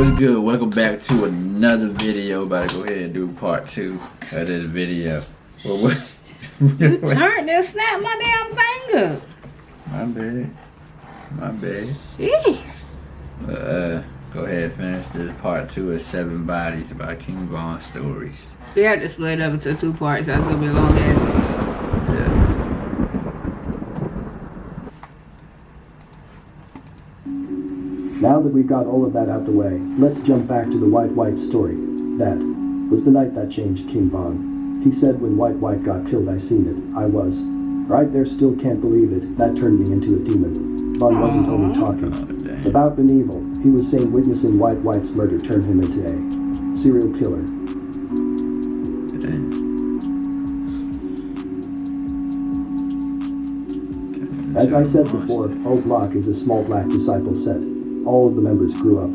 What's good? Welcome back to another video. About to go ahead and do part 2 of this video. You turned and snapped my damn finger. My bad. Jeez. Go ahead and finish this part 2 of 7 Bodies by King Von Stories. We have to split it up into 2 parts. That's gonna be a long ass video. Yeah. Now that we've got all of that out the way, let's jump back to the White story. That was the night that changed King Von. He said, when White got killed, I seen it. I was right there, still can't believe it. That turned me into a demon. Von wasn't only talking about an evil. He was saying witnessing White's murder turned him into a serial killer. As I said before, Old Block is a small black disciple set. All of the members grew up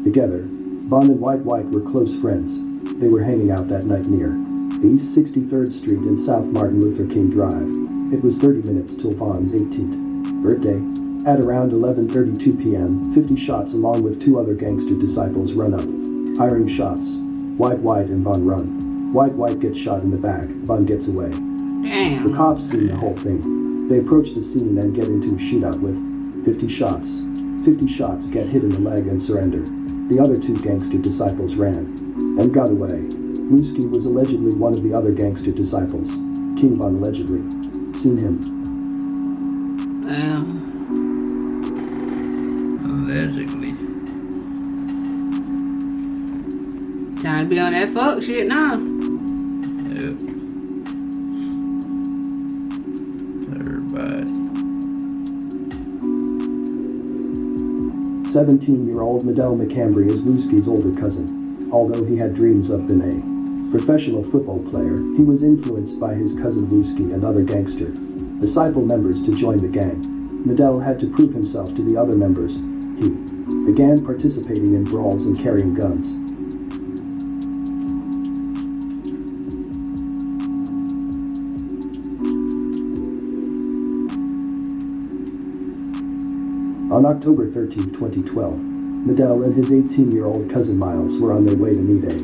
together. Von and White were close friends. They were hanging out that night near East 63rd Street and South Martin Luther King Drive. It was 30 minutes till Von's 18th birthday. At around 11:32 p.m., 50 shots along with 2 other gangster disciples run up, firing shots. White and Von run. White gets shot in the back. Von gets away. Damn. The cops see the whole thing. They approach the scene and get into a shootout with 50 shots. 50 shots get hit in the leg and surrender. The other 2 gangster disciples ran and got away. Wooski was allegedly one of the other gangster disciples. King Von allegedly seen him. Allegedly. Time to be on that fuck shit now. Yep. 17-year-old Medell McCambry is Wooski's older cousin. Although he had dreams of being a professional football player, he was influenced by his cousin Wooski and other gangster disciple members to join the gang. Medell had to prove himself to the other members. He began participating in brawls and carrying guns. On October 13, 2012, Medell and his 18-year-old cousin Miles were on their way to meet a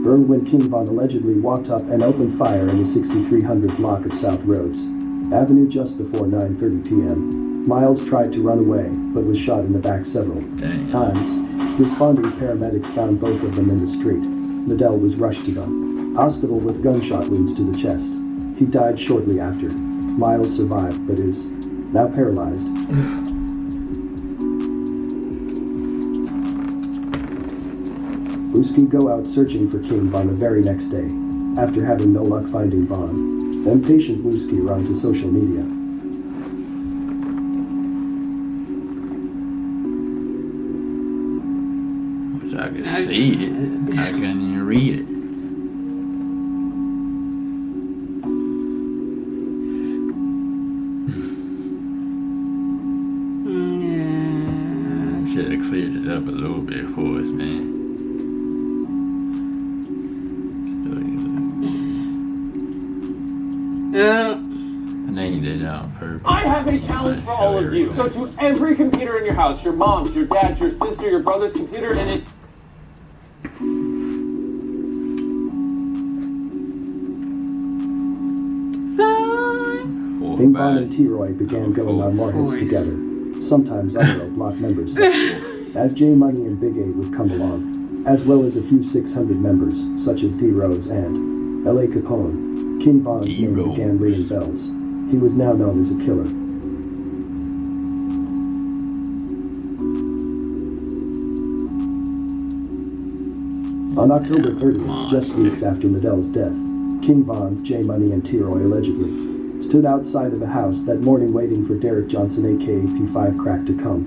burn when King Von allegedly walked up and opened fire in the 6300 block of South Rhodes Avenue just before 9:30 p.m. Miles tried to run away, but was shot in the back several times. Responding paramedics found both of them in the street. Medell was rushed to the hospital with gunshot wounds to the chest. He died shortly after. Miles survived, but is now paralyzed. Wooski go out searching for King Von the very next day. After having no luck finding Von, then patient Wooski run to social media. Which I can see it. I can't even read it. Should have cleared it up a little bit for us, man. I think he did it on purpose. I have a challenge for all of you. Go to every computer in your house, your mom's, your dad's, your sister, your brother's computer, and it... King Von and T-Roy began going on more hits together. Sometimes other block members, as J Money and Big A would come along, as well as a few 600 members, such as D Rose and L.A. Capone. King Von's name began ringing bells. He was now known as a killer. On October 30th, just weeks after Medell's death, King Von, J Money, and T-Roy allegedly stood outside of the house that morning waiting for Derek Johnson aka P5 Crack to come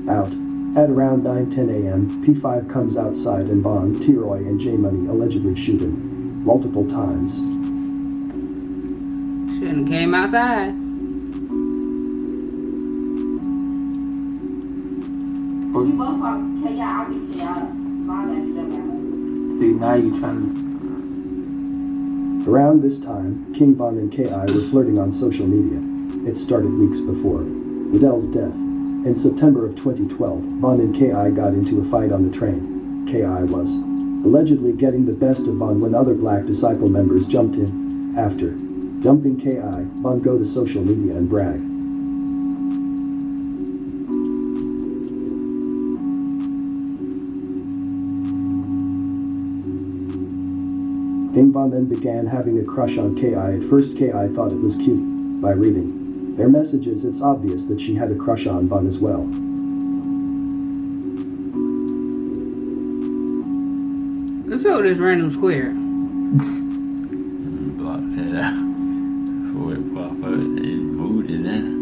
out. At around 9:10 a.m., P5 comes outside and Von, T-Roy, and J Money allegedly shoot him multiple times. Shouldn't have came outside. See, now you trying to... Around this time, King Von and K.I. were flirting on social media. It started weeks before Medell's death. In September of 2012, Von and K.I. got into a fight on the train. K.I. was allegedly getting the best of Bond when other Black Disciple members jumped in. After dumping K.I., Bond go to social media and brag. King Von then began having a crush on K.I. At first K.I. thought it was cute. By reading their messages, it's obvious that she had a crush on Von as well. Let's over this random square. Block that out. Before it pop up, it moved it in.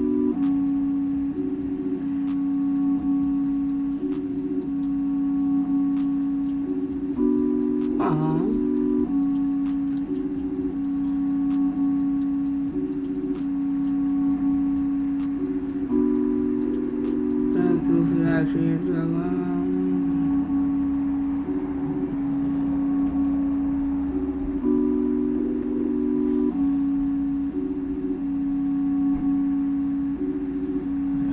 Aww.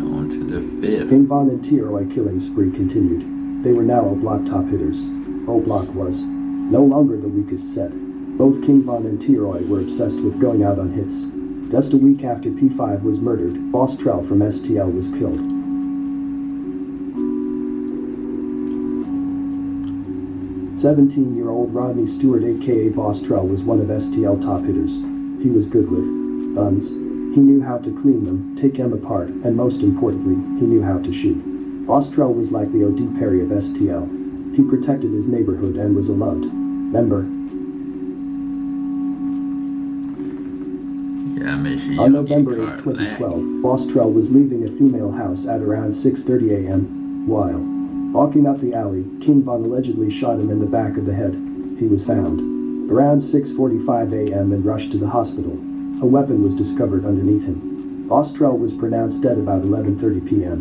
On to the fifth. King Von and T-Roy killing spree continued. They were now O-Block top hitters. O-Block was no longer the weakest set. Both King Von and T-Roy were obsessed with going out on hits. Just a week after P5 was murdered, Boss Trell from STL was killed. "17-year-old Rodney Stewart aka Boss Trell was one of STL top hitters. He was good with guns. He knew how to clean them, take them apart, and most importantly, he knew how to shoot. Boss Trell was like the O.D. Perry of STL. He protected his neighborhood and was a loved member." Yeah, make sure you On don't get November 8, caught 2012, Boss Trell was leaving a female house at around 6:30 a.m. While walking up the alley, King Von allegedly shot him in the back of the head. He was found around 6:45 a.m. and rushed to the hospital. A weapon was discovered underneath him. Boss Trell was pronounced dead about 11:30 p.m.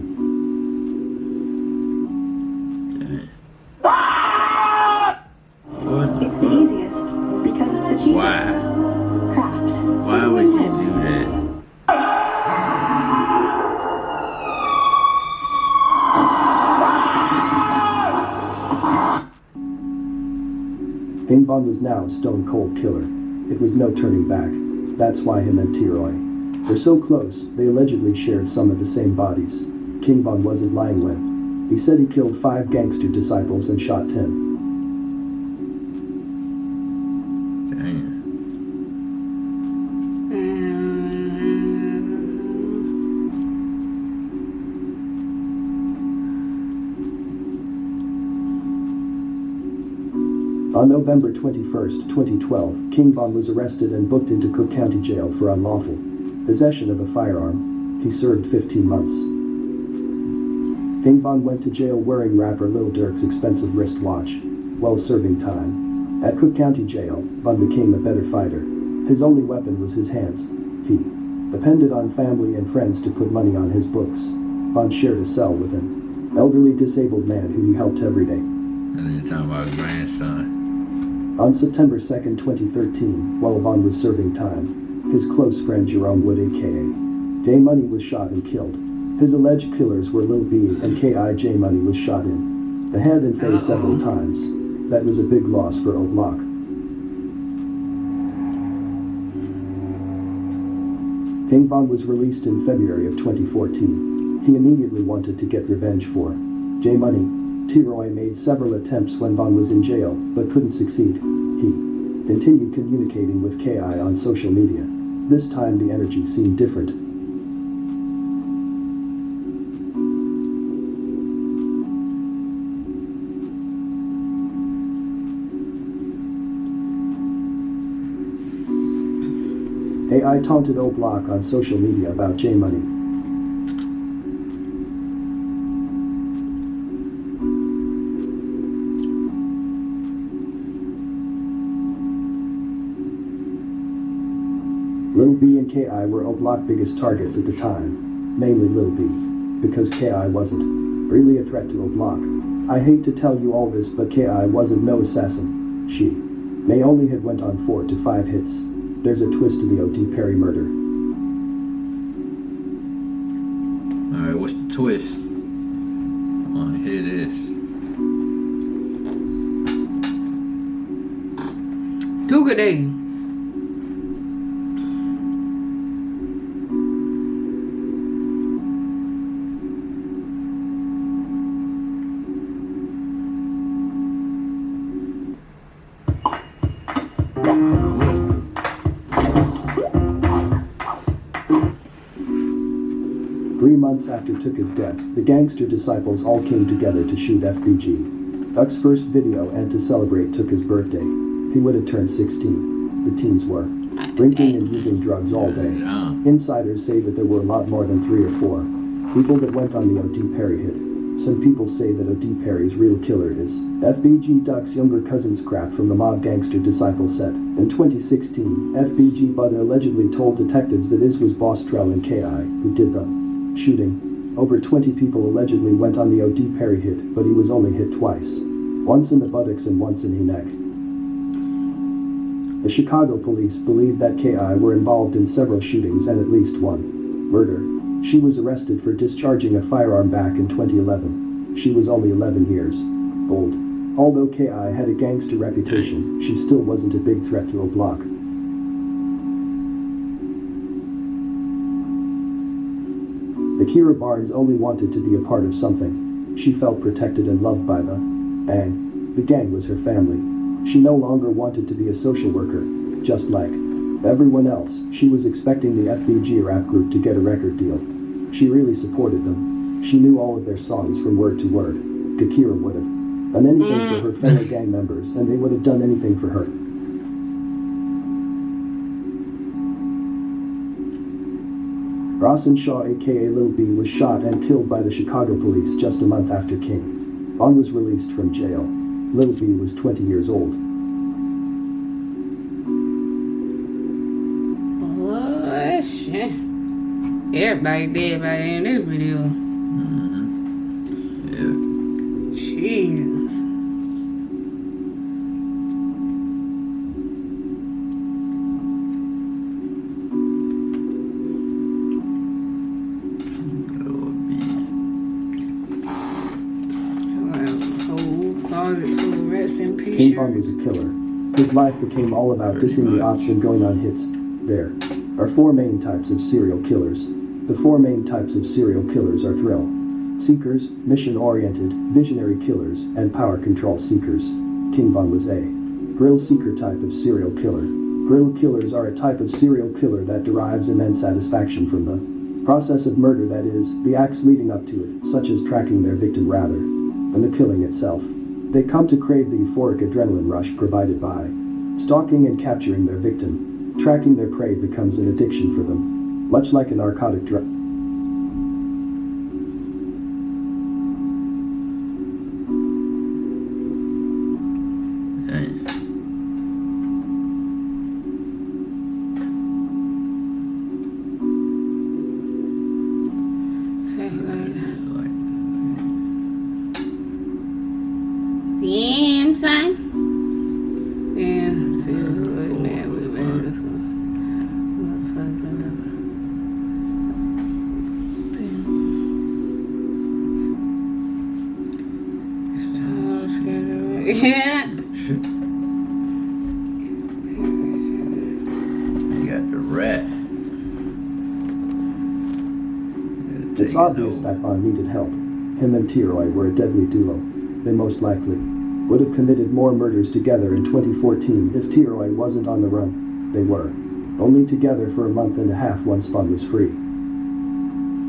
What? It's the easiest, because it's the cheapest. Why? Craft. Why would you do that? King Von was now a stone cold killer. It was no turning back. That's why him and T-Roy were so close. They allegedly shared some of the same bodies. King Von wasn't lying when he said he killed 5 gangster disciples and shot 10. Dang. On November 21, 2012, King Von was arrested and booked into Cook County Jail for unlawful possession of a firearm. He served 15 months. King Von went to jail wearing rapper Lil Durk's expensive wristwatch. While serving time at Cook County Jail, Von became a better fighter. His only weapon was his hands. He depended on family and friends to put money on his books. Von shared a cell with an elderly disabled man who he helped every day. And then you're talking about his grandson. On September 2, 2013, while Von was serving time, his close friend Jerome Wood aka J Money was shot and killed. His alleged killers were Lil B and K.I. J Money was shot in the head and face several times. That was a big loss for O-Block. King Von was released in February of 2014. He immediately wanted to get revenge for J Money. T-Roy made several attempts when Von was in jail, but couldn't succeed. He continued communicating with K.I. on social media. This time the energy seemed different. K.I. taunted O-Block on social media about J Money. Lil B and K.I. were O-Block biggest targets at the time, mainly Lil B, because K.I. wasn't really a threat to O-Block. I hate to tell you all this, but K.I. wasn't no assassin. She may only have went on 4 to 5 hits. There's a twist to the O.D. Perry murder. Alright, what's the twist? I wanna hear this. Two good days. After Tuka's death, the gangster disciples all came together to shoot FBG. Duck's first video and to celebrate Tuka's birthday. He would have turned 16. The teens were drinking and using drugs all day. Insiders say that there were a lot more than 3 or 4 people that went on the O.D. Perry hit. Some people say that O.D. Perry's real killer is FBG. Duck's younger cousin Scrap from the mob gangster disciple said. In 2016, FBG Bud allegedly told detectives that his was Boss Trell and K.I. who did the shooting. Over 20 people allegedly went on the O.D. Perry hit, but he was only hit twice. Once in the buttocks and once in the neck. The Chicago police believe that K.I. were involved in several shootings and at least one murder. She was arrested for discharging a firearm back in 2011. She was only 11 years old. Although K.I. had a gangster reputation, she still wasn't a big threat to a block. Kira Barnes only wanted to be a part of something. She felt protected and loved by the gang. The gang was her family. She no longer wanted to be a social worker. Just like everyone else, she was expecting the FBG rap group to get a record deal. She really supported them. She knew all of their songs from word to word. Kakira would have done anything for her fellow gang members, and they would have done anything for her. Rawson Shaw aka Lil B was shot and killed by the Chicago police just a month after King Von was released from jail. Lil B was 20 years old. Oh shit. Everybody dead by the end of this video. Yeah. Jesus. King Von was a killer. His life became all about dissing the ops and going on hits. There are 4 main types of serial killers. The 4 main types of serial killers are thrill seekers, mission-oriented, visionary killers, and power control seekers. King Von was a thrill seeker type of serial killer. Thrill killers are a type of serial killer that derives immense satisfaction from the process of murder, that is, the acts leading up to it, such as tracking their victim rather than the killing itself. They come to crave the euphoric adrenaline rush provided by stalking and capturing their victim. Tracking their prey becomes an addiction for them, much like a narcotic drug. Damn, son. Yeah, see what man we better. Yeah. You got the rat. It's obvious that Von needed help. Him and T-Roy were a deadly duo. They most likely would have committed more murders together in 2014 if T-Roy wasn't on the run. They were only together for a month and a half once Von was free.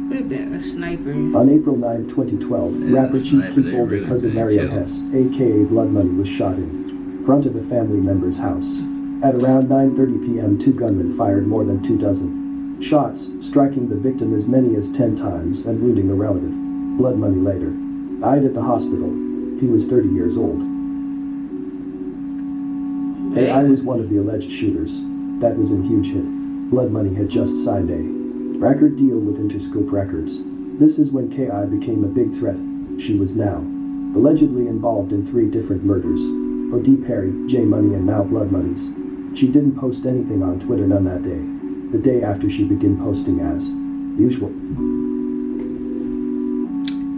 We've been a sniper. On April 9, 2012, Yeah, rapper Chief sniper, Keef they older really cousin been Mario killed. Hess, aka Blood Money, was shot in front of a family member's house. At around 9:30 p.m., 2 gunmen fired more than 2 dozen shots, striking the victim as many as 10 times and wounding a relative. Blood Money later died at the hospital. He was 30 years old. AI was one of the alleged shooters. That was a huge hit. Blood Money had just signed a record deal with Interscope Records. This is when KI became a big threat. She was now allegedly involved in 3 different murders. O.D. Perry, J Money, and now Blood Money's. She didn't post anything on Twitter none that day. The day after she began posting as usual.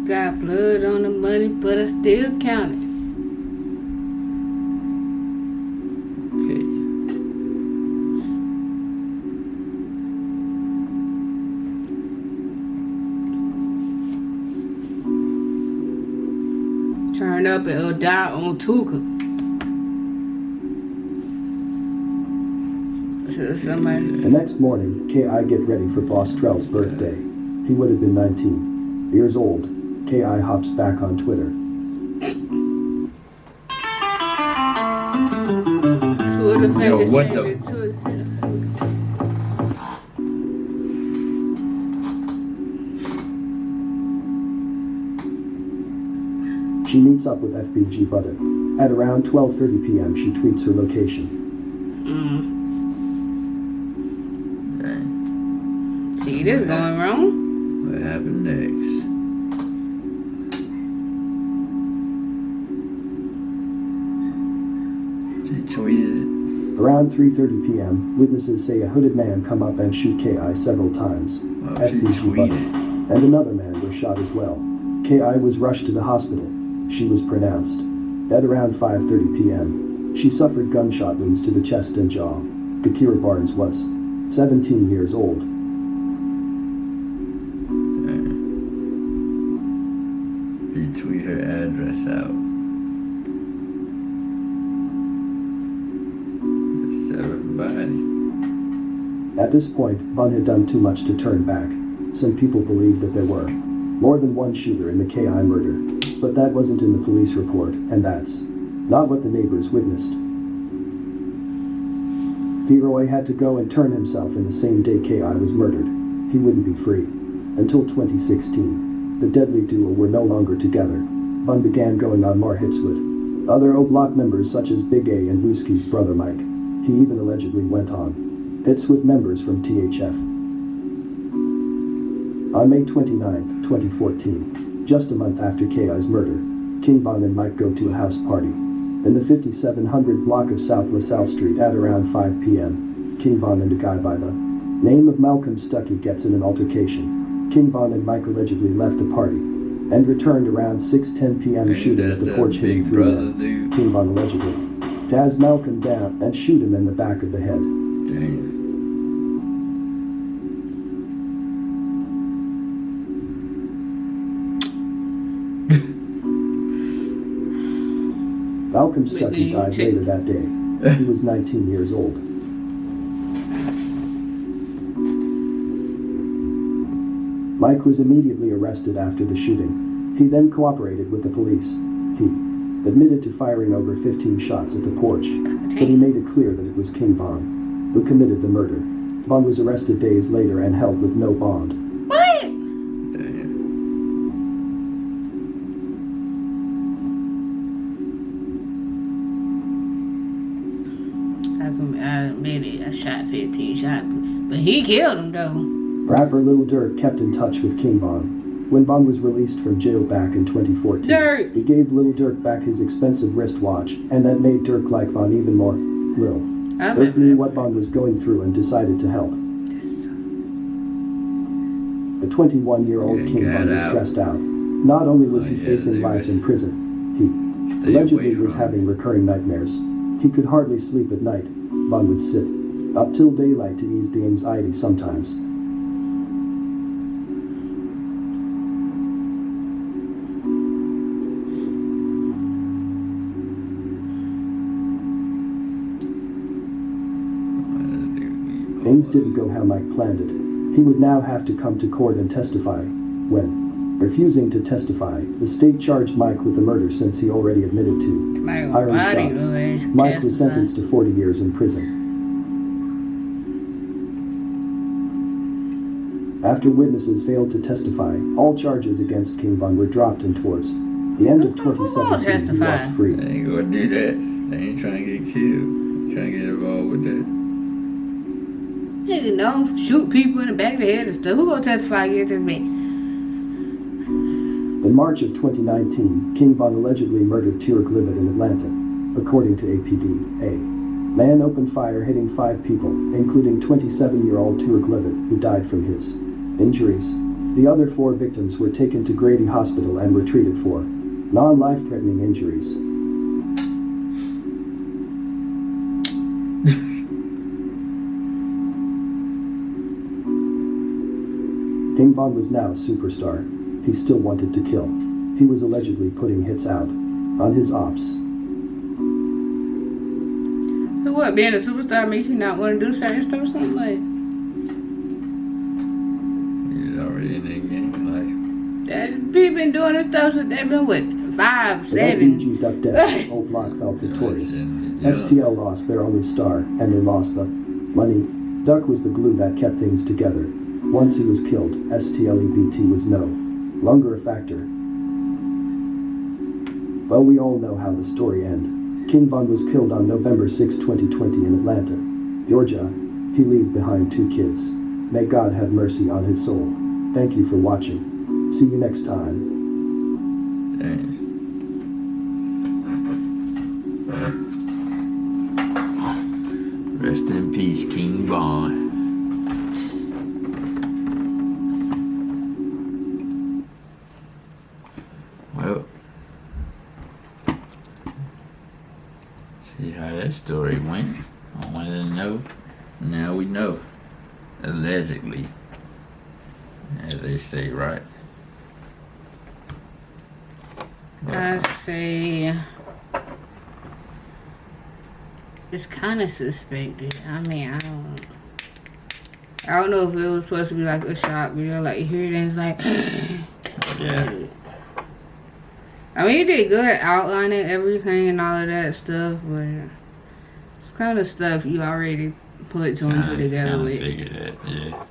Got blood on the money, but I still count it. Okay. Turn up and die on Tuka. So somebody. The next morning, K.I. get ready for Boss Trell's birthday. He would have been 19 years old. K.I. hops back on Twitter. Twitter fingers what changed the- it to itself. She meets up with FBG Butter. At around 12:30 p.m., she tweets her location. Dang. See, this going wrong. What happened next? She tweeted. Around 3:30 p.m., witnesses say a hooded man come up and shoot K.I. several times. Well, she FBG Butter tweeted. and another man were shot as well. K.I. was rushed to the hospital. She was pronounced. At around 5:30 p.m., she suffered gunshot wounds to the chest and jaw. Kakira Barnes was 17 years old. She tweet her address out. Just everybody. At this point, Bun had done too much to turn back. Some people believed that there were more than one shooter in the K.I. murder, but that wasn't in the police report, and that's not what the neighbors witnessed. Leroy had to go and turn himself in the same day K.I. was murdered. He wouldn't be free. Until 2016, the deadly duo were no longer together. Bun began going on more hits with other O-Block members such as Big A and Wooski's brother Mike. He even allegedly went on hits with members from THF. On May 29, 2014, just a month after K.I.'s murder, King Von and Mike go to a house party in the 5700 block of South LaSalle Street at around 5 p.m. King Von and a guy by the name of Malcolm Stuckey gets in an altercation. King Von and Mike allegedly left the party and returned around 6:10 p.m. Hey, shooting that's at the that porch hitting big three brother men. dude. King Von allegedly taz Malcolm down and shoot him in the back of the head. Damn. Malcolm Stuckey died later that day. He was 19 years old. Mike was immediately arrested after the shooting. He then cooperated with the police. He admitted to firing over 15 shots at the porch, but he made it clear that it was King Von who committed the murder. Von was arrested days later and held with no bond. What? Damn. I admit it. I shot 15 shots, but he killed him though. Rapper Lil Durk kept in touch with King Von. When Von was released from jail back in 2014, Durk. he gave Lil Durk back his expensive wristwatch, and that made Durk like Von even more. Lil I Durk remember knew that. what Von was going through and decided to help. The 21-year-old Yeah, King get Von was out. stressed out. Not only was he Oh, yeah, facing they life was- in prison, he Stay allegedly away was from having recurring nightmares. He could hardly sleep at night. Von would sit up till daylight to ease the anxiety sometimes. Things didn't go how Mike planned it. He would now have to come to court and testify. When refusing to testify, the state charged Mike with the murder since he already admitted to My hiring body shots. was Mike was testifying. sentenced to 40 years in prison. After witnesses failed to testify, all charges against King Von were dropped, and towards the end of Who gonna 2017, he testify? walked free. They ain't gonna do that. They ain't trying to get killed. Trying to get involved with that. You know, shoot people in the back of the head and stuff. Who gonna testify against me? In March of 2019, King Von allegedly murdered Tariq Livet in Atlanta, according to APD. A man opened fire hitting 5 people, including 27-year-old Tariq Livet, who died from his injuries. The other 4 victims were taken to Grady Hospital and were treated for non-life-threatening injuries. King Von was now a superstar. He still wanted to kill. He was allegedly putting hits out on his ops. So what, being a superstar makes you not want to do certain stuff or something like? He's already in the game. That people been doing this stuff since they've been what, 5, Without 7. BG Duck Death, Old Block felt victorious. STL lost their only star, and they lost the money. Duck was the glue that kept things together. Once he was killed, STLEBT was no longer a factor. Well, we all know how the story ended. King Von was killed on November 6, 2020 in Atlanta, Georgia. He left behind 2 kids. May God have mercy on his soul. Thank you for watching. See you next time. Dang. Rest in peace, King Von. Well, see how that story went. I wanted to know. Now we know. Allegedly. As they say, right? I say it's kind of suspected. I mean, I don't know if it was supposed to be like a shock video, like you hear it and it's like, Yeah. I mean, he did good outlining everything and all of that stuff, but it's kind of stuff you already put two and two together with. Figured that, yeah.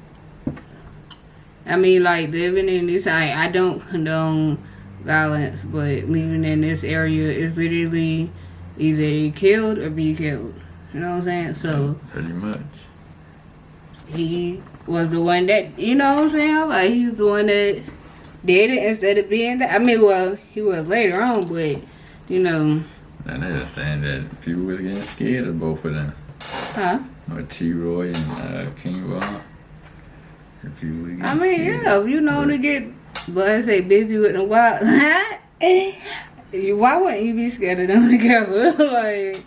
I mean, like living in this, I don't condone violence, but living in this area is literally either killed or be killed. You know what I'm saying? So Pretty much. he was the one that, you know what I'm saying? Like he's the one that did it instead of being that. I mean, well, he was later on, but you know. And they're just saying that people was getting scared of both of them. Huh? With T-Roy and King Von. People was getting I mean, scared. yeah, if you know to get, but I say busy with the wild. Why wouldn't you be scared of them together? Like,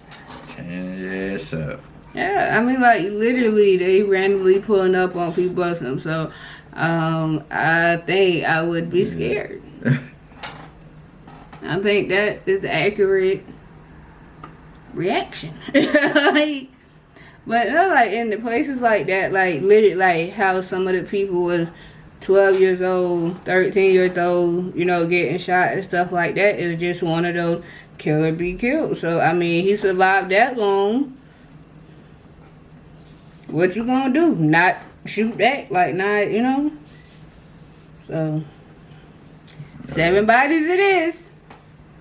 Tearing your ass up. yeah, I mean, like literally, they randomly pulling up on people busting them. So, I think I would be scared. I think that is the accurate reaction. Like, but no, like in the places like that, like literally, like how some of the people was 12 years old, 13 years old, you know, getting shot and stuff like that is just one of those kill or be killed. So I mean, he survived that long. What you gonna do? Not shoot that? Like not, you know? So 7 bodies it is.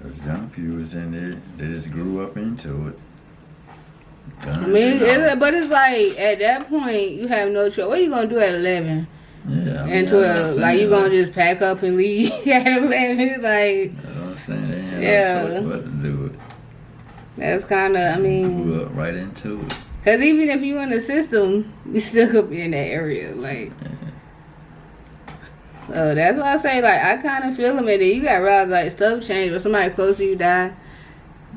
Those young people was in there. They just grew up into it. Guns I mean, and all. but it's like at that point you have no choice. What are you gonna do at 11 Yeah, I mean, and that's what I'm 12? Like you saying, gonna just pack up and leave at 11? It's like that's what I'm saying. They ain't Yeah. no choice but to do it. that's kind of. I mean, Grew up right into it. because even if you in the system, you still could be in that area. Like, so that's why I say like I kind of feel them. And then you got to realize like stuff change. When somebody close to you die,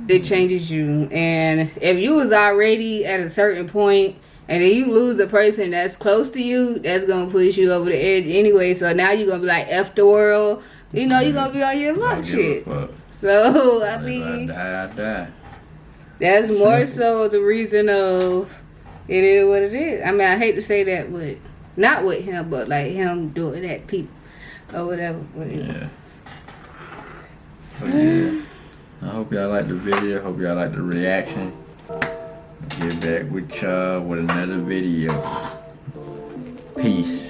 it changes you. And if you was already at a certain point and then you lose a person that's close to you, that's gonna push you over the edge anyway. So now you're gonna be like F the world. You know, you're gonna be on your Don't luck give shit. a fuck. So I If mean, I die. that's more Simple. so the reason of it is what it is. I mean, I hate to say that, but not with him, but like him doing that, people or whatever. But, Yeah. But yeah. I hope y'all like the video. Hope y'all like the reaction. Get back with y'all with another video. Peace.